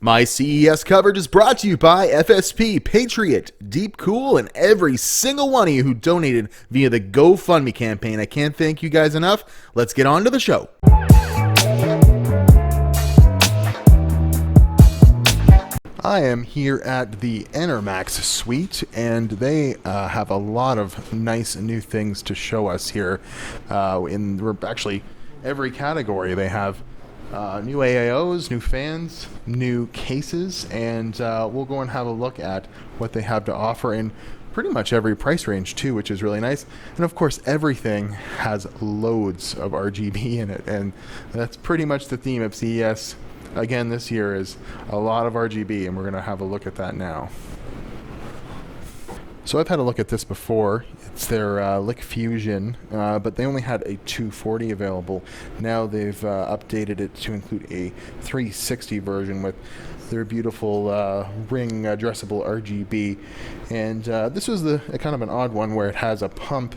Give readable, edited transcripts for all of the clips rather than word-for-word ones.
My CES coverage is brought to you by FSP, Patriot, Deep Cool, and every single one of you who donated via the GoFundMe campaign. I can't thank you guys enough. Let's get on to the show. I am here at the Enermax suite, and they have a lot of nice new things to show us here. In actually every category, they have new AIOs, new fans, new cases, and we'll go and have a look at what they have to offer in pretty much every price range too, which is really nice. And of course, everything has loads of RGB in it, and that's pretty much the theme of CES. Again, this year is a lot of RGB, and we're going to have a look at that now. So I've had a look at this before. It's their Lick Fusion, but they only had a 240 available. Now they've updated it to include a 360 version with their beautiful ring addressable RGB. And this was a kind of an odd one where it has a pump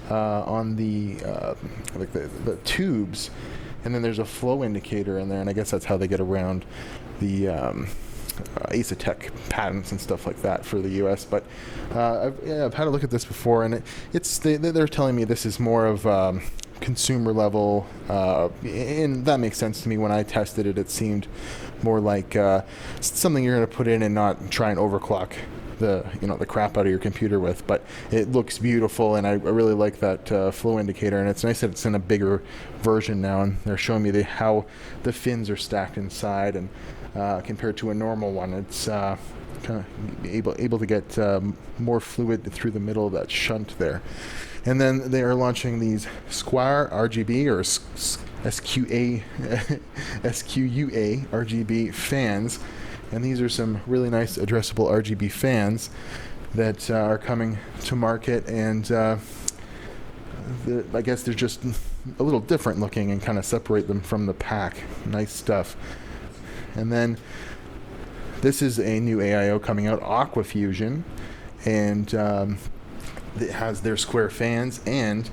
on the tubes. And then there's a flow indicator in there, and I guess that's how they get around the Asetek patents and stuff like that for the US. But I've had a look at this before, and they're telling me this is more of consumer level, and that makes sense to me. When I tested it, it seemed more like something you're going to put in and not try and overclock the crap out of your computer with. But it looks beautiful, and I really like that flow indicator, and it's nice that it's in a bigger version now, and they're showing me how the fins are stacked inside, and compared to a normal one, it's kind of able to get more fluid through the middle of that shunt there. And then they are launching these Square RGB or SQA SQUA RGB fans. And these are some really nice addressable RGB fans that are coming to market, and I guess they're just a little different looking and kind of separate them from the pack. Nice stuff. And then this is a new AIO coming out, Aqua Fusion, and it has their square fans, and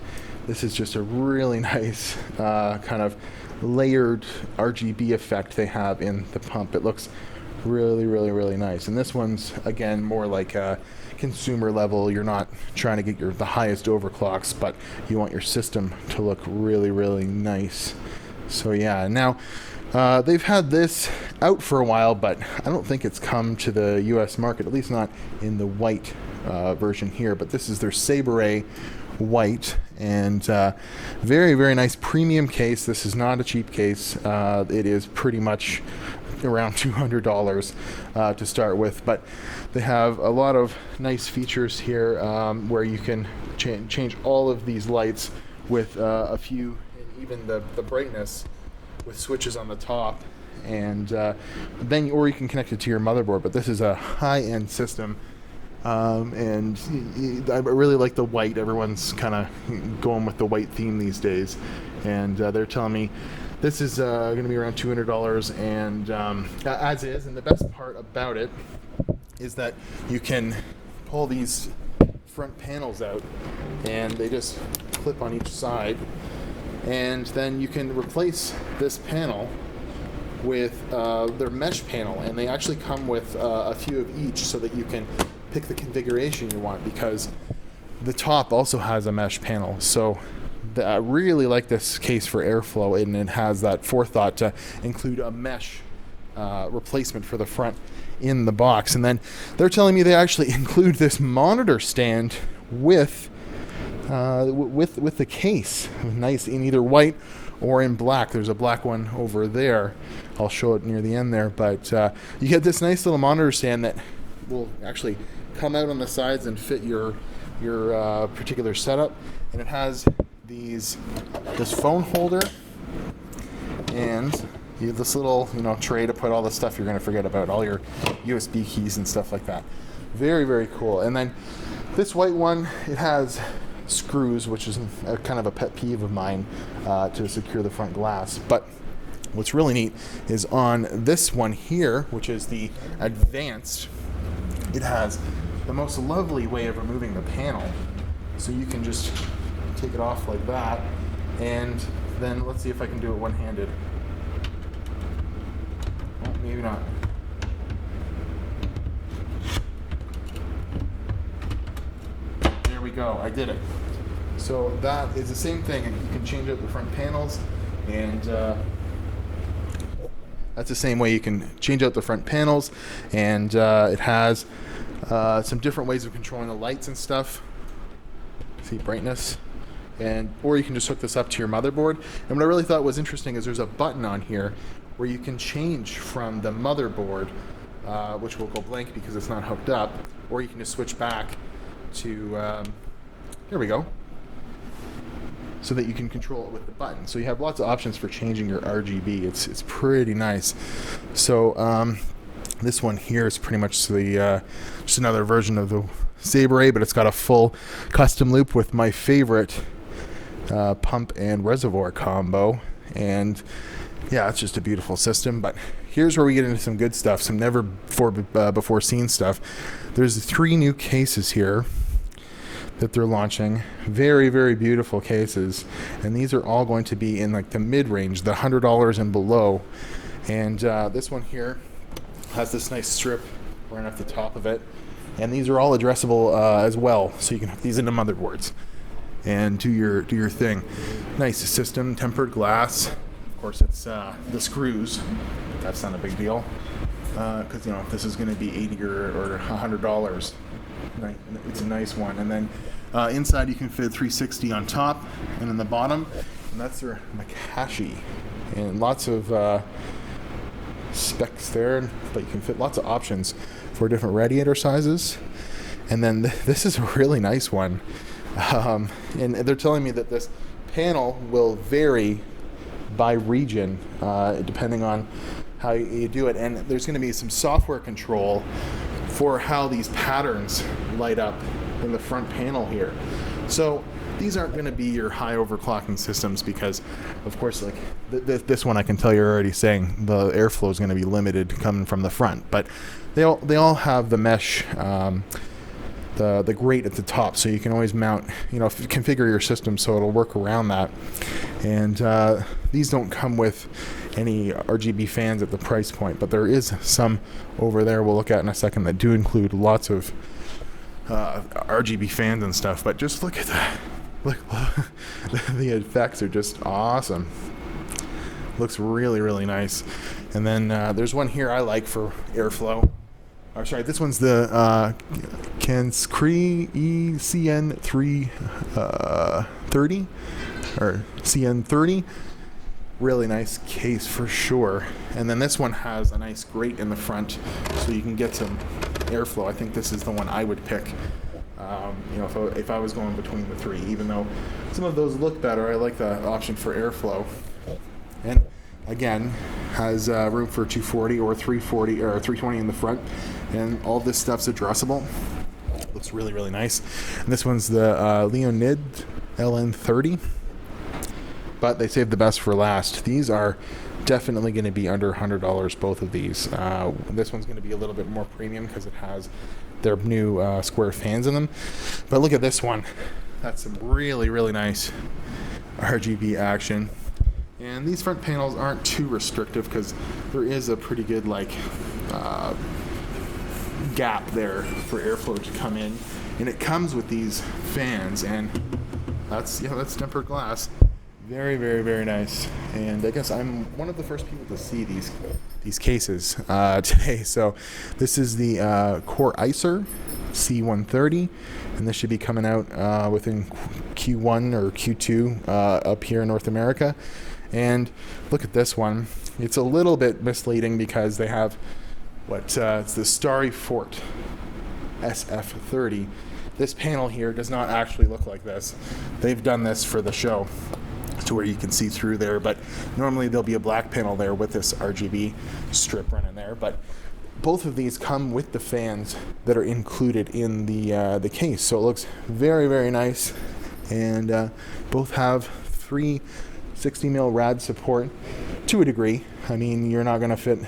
this is just a really nice kind of layered RGB effect they have in the pump. It looks really nice, and this one's again more like a consumer level. You're not trying to get the highest overclocks, but you want your system to look really nice. So yeah, now they've had this out for a while, but I don't think it's come to the US market, at least not in the white version here. But this is their Saberay white, and very nice premium case. This is not a cheap case. It is pretty much around $200 to start with, but they have a lot of nice features here where you can change all of these lights with a few, and even the brightness with switches on the top, and then or you can connect it to your motherboard. But this is a high-end system, and I really like the white. Everyone's kind of going with the white theme these days, and they're telling me this is going to be around $200, and as is. And the best part about it is that you can pull these front panels out, and they just clip on each side, and then you can replace this panel with their mesh panel, and they actually come with a few of each so that you can pick the configuration you want, because the top also has a mesh panel. So I really like this case for airflow, and it has that forethought to include a mesh replacement for the front in the box. And then they're telling me they actually include this monitor stand with the case, nice in either white or in black. There's a black one over there. I'll show it near the end there, but you get this nice little monitor stand that will actually come out on the sides and fit your particular setup, and it has this phone holder and this little tray to put all the stuff you're going to forget about, all your USB keys and stuff like that. Very cool. And then this white one, it has screws, which is kind of a pet peeve of mine, to secure the front glass. But what's really neat is on this one here, which is the advanced, it has the most lovely way of removing the panel. So you can just take it off like that, and then let's see if I can do it one-handed. Oh, maybe not. go. I did it. So that is the same thing. You can change out the front panels, and that's the same way you can change out the front panels, and it has some different ways of controlling the lights and stuff. See, brightness. Or you can just hook this up to your motherboard. And what I really thought was interesting is there's a button on here where you can change from the motherboard, which will go blank because it's not hooked up, or you can just switch back to, here we go, so that you can control it with the button. So you have lots of options for changing your RGB. It's pretty nice. So this one here is pretty much the just another version of the Saberay, but it's got a full custom loop with my favorite pump and reservoir combo. And yeah, it's just a beautiful system. But here's where we get into some good stuff, some never before seen stuff. There's 3 new cases here that they're launching. Very, very beautiful cases. And these are all going to be in like the mid-range, the $100 and below. And this one here has this nice strip right off the top of it. And these are all addressable as well. So you can hook these into motherboards and do your thing. Nice system, tempered glass. Of course, it's the screws. That's not a big deal. Because, you know, this is going to be $80 or $100. It's a nice one. And then inside you can fit 360 on top and in the bottom, and that's their Makashi. And lots of specs there, but you can fit lots of options for different radiator sizes. And then this is a really nice one. And they're telling me that this panel will vary by region depending on how you do it. And there's going to be some software control for how these patterns light up in the front panel here. So these aren't going to be your high overclocking systems because, of course, like this one I can tell you're already saying the airflow is going to be limited coming from the front. But they all have the mesh, the grate at the top, so you can always mount, you know, configure your system so it'll work around that. And these don't come with any RGB fans at the price point, but there is some over there we'll look at in a second that do include lots of RGB fans and stuff. But just look at that. Look, the effects are just awesome. Looks really, really nice. And then there's one here I like for airflow. Or sorry, this one's the Canscree CN330 or CN30. Really nice case for sure. And then this one has a nice grate in the front, so you can get some airflow. I think this is the one I would pick. You know, if I was going between the 3, even though some of those look better, I like the option for airflow. And again, has room for 240 or 340 or 320 in the front, and all this stuff's addressable. Looks really, really nice. And this one's the Leonid LN30. But they saved the best for last. These are definitely going to be under $100, both of these. This one's going to be a little bit more premium because it has their new square fans in them. But look at this one. That's some really, really nice RGB action. And these front panels aren't too restrictive because there is a pretty good gap there for airflow to come in. And it comes with these fans, and that's tempered glass. Very, very, very nice. And I guess I'm one of the first people to see these cases today. So this is the Core Icer C130, and this should be coming out within Q1 or Q2 up here in North America. And look at this one. It's a little bit misleading because they have it's the Starry Fort SF30. This panel here does not actually look like this. They've done this for the show, to where you can see through there, but normally there'll be a black panel there with this RGB strip running there. But both of these come with the fans that are included in the case, so it looks very, very nice. And both have 360mm rad support to a degree. I mean, you're not going to fit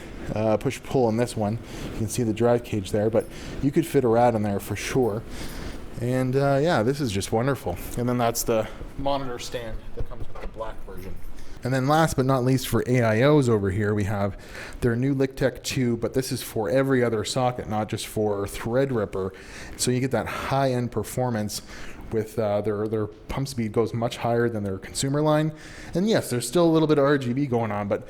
push-pull in this one. You can see the drive cage there, but you could fit a rad in there for sure. And yeah, this is just wonderful. And then that's the monitor stand that comes with the black version. And then last but not least, for AIOs over here, we have their new LickTech 2, but this is for every other socket, not just for Threadripper. So you get that high-end performance with their pump speed goes much higher than their consumer line. And yes, there's still a little bit of RGB going on, but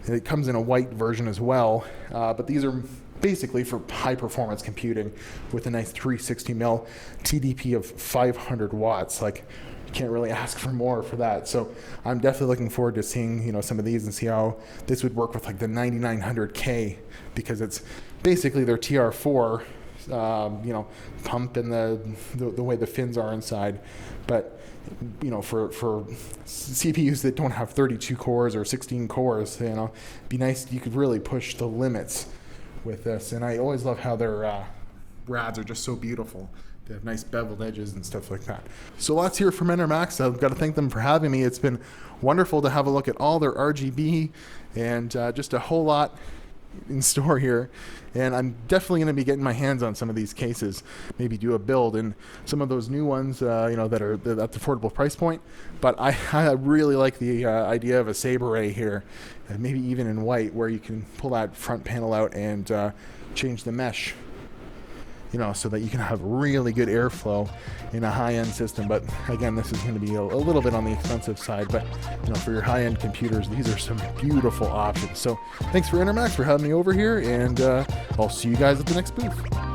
it comes in a white version as well. But these are basically for high performance computing with a nice 360 mil TDP of 500 watts. Like, you can't really ask for more for that. So I'm definitely looking forward to seeing, you know, some of these and see how this would work with like the 9900K, because it's basically their TR4, you know, pump and the way the fins are inside. But, you know, for CPUs that don't have 32 cores or 16 cores, you know, it'd be nice. You could really push the limits with this. And I always love how their rads are just so beautiful. They have nice beveled edges and stuff like that. So lots here from Enermax. I've got to thank them for having me. It's been wonderful to have a look at all their RGB and just a whole lot in store here. And I'm definitely going to be getting my hands on some of these cases, maybe do a build, and some of those new ones, you know, that are at the affordable price point. But I really like the idea of a Saberay here, maybe even in white, where you can pull that front panel out and change the mesh, you know, so that you can have really good airflow in a high-end system. But again, this is going to be a little bit on the expensive side, but you know, for your high-end computers, these are some beautiful options. So thanks for Enermax for having me over here, and I'll see you guys at the next booth.